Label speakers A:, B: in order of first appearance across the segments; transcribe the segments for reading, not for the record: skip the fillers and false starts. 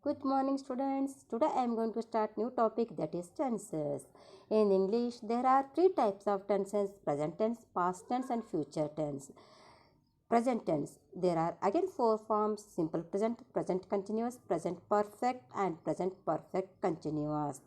A: Good morning students. Today I am going to start new topic that is tenses. In English there are three types of tenses: present tense, past tense and future tense. Present tense there are again four forms: simple present, present continuous, present perfect and present perfect continuous.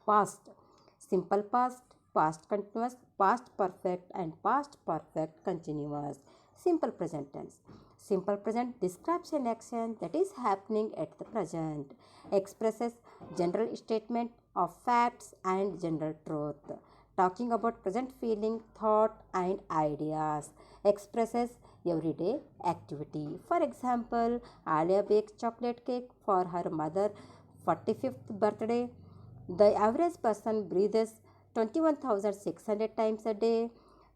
A: Past: simple past, past continuous, past perfect and past perfect continuous. Simple present tense: simple present describes an action that is happening at the present, expresses general statement of facts and general truth, talking about present feeling, thought and ideas, expresses everyday activity. For example, Alia bakes chocolate cake for her mother 45th birthday. The average person breathes 21,600 times a day.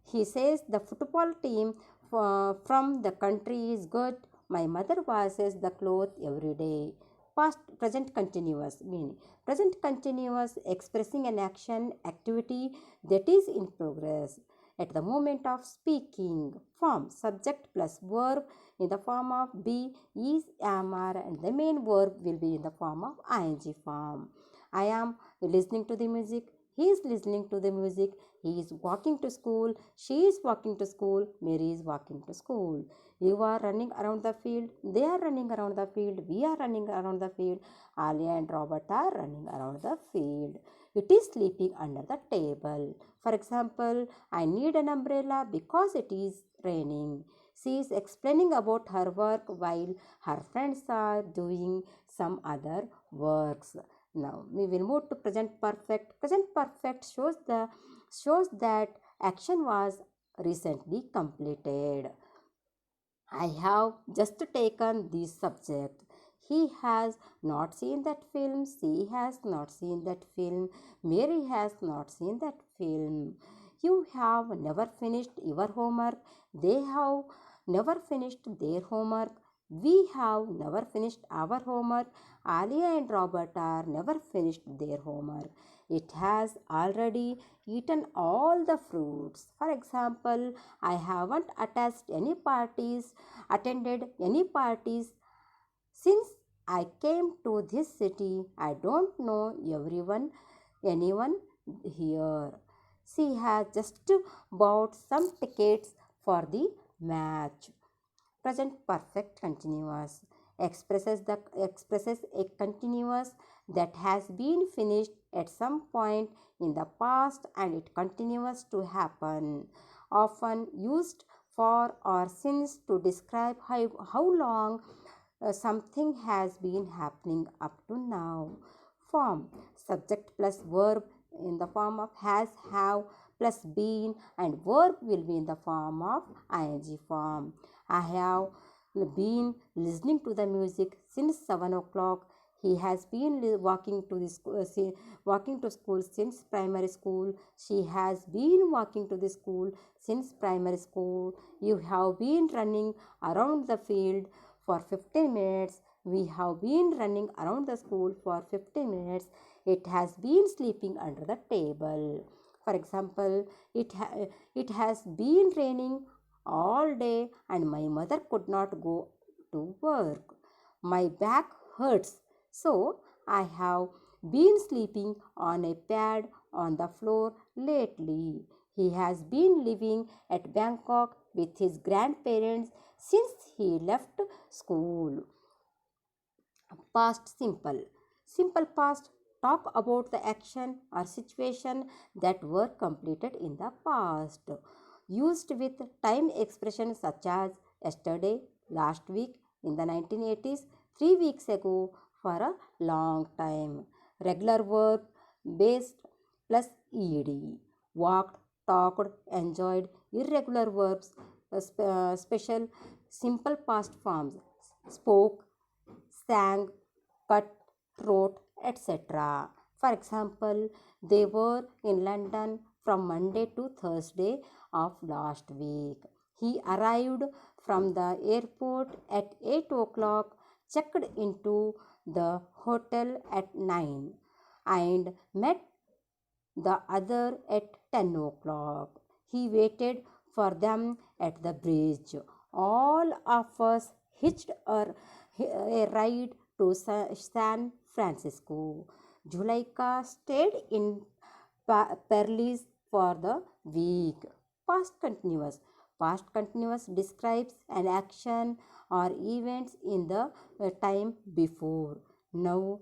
A: He says the football team from the country is good. My mother washes the clothes every day. Past present continuous meaning present continuous expressing an action activity that is in progress at the moment of speaking. Form subject plus verb in the form of be, is, am, are, and the main verb will be in the form of ing form. I am listening to the music. He is listening to the music. He is walking to school. She is walking to school. Mary is walking to school. You are running around the field. They are running around the field. We are running around the field. Alia and Robert are running around the field. It is sleeping under the table. For example, I need an umbrella because it is raining. She is explaining about her work while her friends are doing some other works. Now we will move to present perfect. Present perfect shows that action was recently completed. I have just taken this subject. He has not seen that film. She has not seen that film. Mary has not seen that film. You have never finished your homework. They have never finished their homework. We have never finished our homework. Alia and Robert are never finished their homework. It has already eaten all the fruits. For example, I haven't attended any parties since I came to this city. I don't know anyone here. She has just bought some tickets for the match. Present perfect continuous expresses a continuous that has been finished at some point in the past and it continues to happen, often used for or since to describe how long something has been happening up to now. Form subject plus verb in the form of has, have plus been, and verb will be in the form of ing form. I have been listening to the music since 7 o'clock. He has been walking to school since primary school. She has been walking to the school since primary school. You have been running around the field for 15 minutes. We have been running around the school for 15 minutes. It has been sleeping under the table. For example, it has been raining all day and my mother could not go to work. My back hurts, so I have been sleeping on a pad on the floor lately. He has been living at Bangkok with his grandparents since he left school. Past simple. Simple past talk about the action or situation that were completed in the past. Used with time expressions such as yesterday, last week, in the 1980s, 3 weeks ago, for a long time. Regular verb based plus ed. Walked, talked, enjoyed. Irregular verbs, special simple past forms. Spoke, sang, cut, wrote, etc. For example, they were in London from Monday to Thursday of last week. He arrived from the airport at 8 o'clock, checked into the hotel at 9, and met the other at 10 o'clock. He waited for them at the bridge. All of us hitched a ride to San Francisco. Zuleika stayed in Paris for the week. Past continuous. Past continuous describes an action or events in the time before. Now,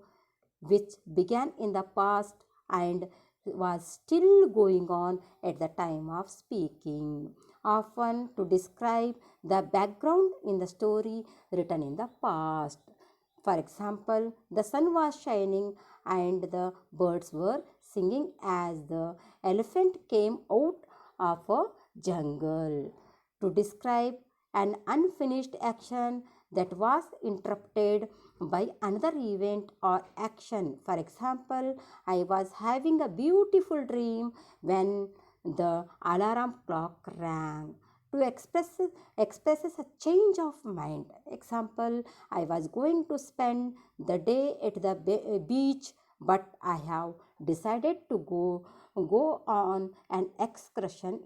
A: which began in the past and was still going on at the time of speaking, often to describe the background in the story written in the past. For example, the sun was shining and the birds were singing as the elephant came out of a jungle. To describe an unfinished action that was interrupted by another event or action. For example, I was having a beautiful dream when the alarm clock rang. To expresses a change of mind. Example, I was going to spend the day at the beach, but I have decided to go on an excursion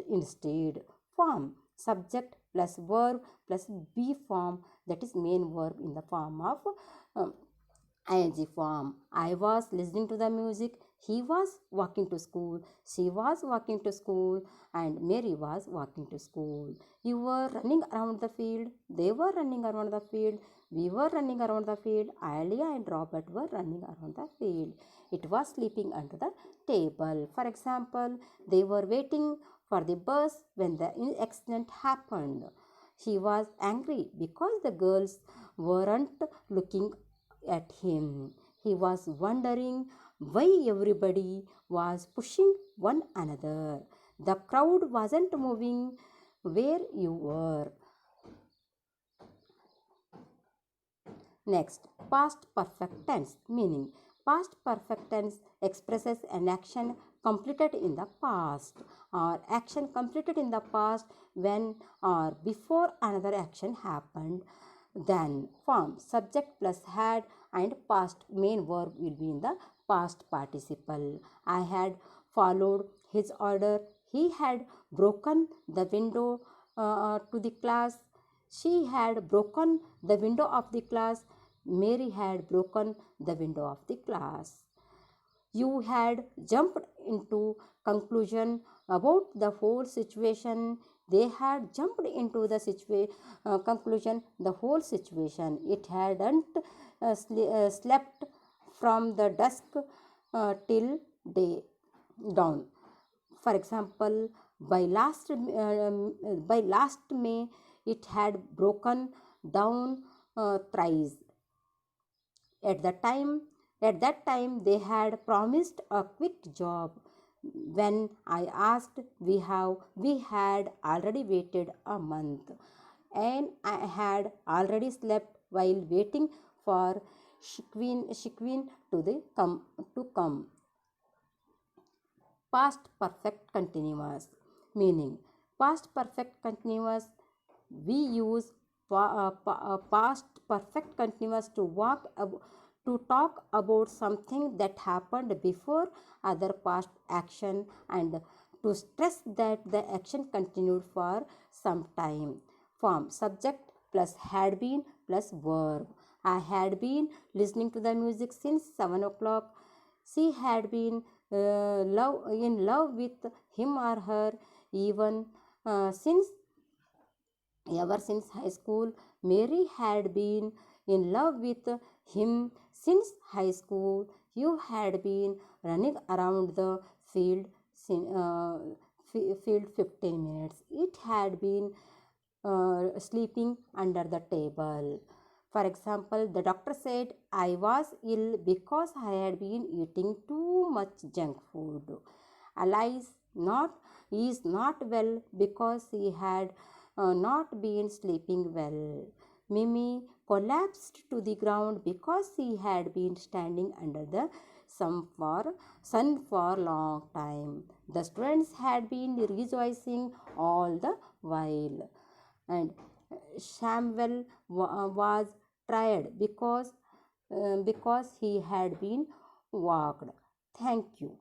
A: instead. Form subject plus verb plus be form, that is main verb in the form of um, ing form. I was listening to the music. He was walking to school. She was walking to school. And Mary was walking to school. You were running around the field. They were running around the field. We were running around the field. Alia and Robert were running around the field. It was sleeping under the table. For example, they were waiting for the bus when the accident happened. He was angry because the girls weren't looking at him. He was wondering why everybody was pushing one another. The crowd wasn't moving where you were. Next, past perfect tense meaning. Past perfect tense expresses an action completed in the past or action completed in the past when or before another action happened. Then form subject plus had and past main verb will be in the past participle. I had followed his order. He had broken the window to the class. She had broken the window of the class. Mary had broken the window of the class. You had jumped into conclusion about the whole situation. They had jumped into the conclusion the whole situation. It hadn't slept from the dusk till day dawn. For example, by last May, it had broken down thrice. At the time, at that time, they had promised a quick job. When I asked, we had already waited a month, and I had already slept while waiting for Shikwin to come. Past perfect continuous meaning. Past perfect continuous, we use past perfect continuous to talk about something that happened before other past action and to stress that the action continued for some time. Form subject plus had been plus verb. I had been listening to the music since 7 o'clock. She had been in love with him or her even since ever since high school. Mary had been in love with him since high school. You had been running around the field, field 15 minutes. It had been sleeping under the table. For example, the doctor said I was ill because I had been eating too much junk food. Alice not is not well because he had not been sleeping well. Mimi collapsed to the ground because he had been standing under the sun for long time. The students had been rejoicing all the while, and Samuel was tired because he had been walked. Thank you.